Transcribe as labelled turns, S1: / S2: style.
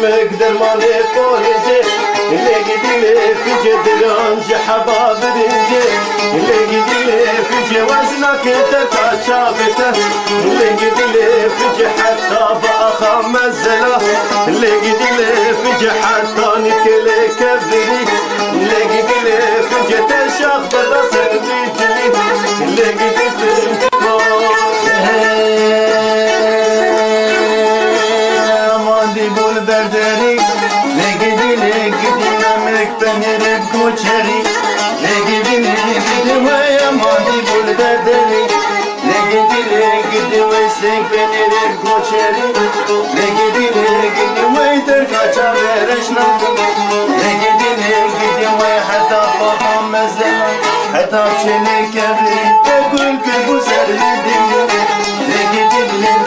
S1: مقدر ما نقولجي اللي قديلي في جدران حباب رنجي اللي قديلي في وزنك تركا شابته اللي قديلي في حتى بأخا مزله اللي قديلي في حتى نكلي كبري اللي قديلي في تشاخ بالراس بيجلي اللي قديلي برداري لقدي مملك بنرد كوشري لقدي ويا ماضي بول برداري لقدي ويسك بنرد كوشري لقدي ويتر كاچا ورشنا لقدي ويا حتى فخام مزلا حتى بشني كبري تقول كبوسر لدي لقدي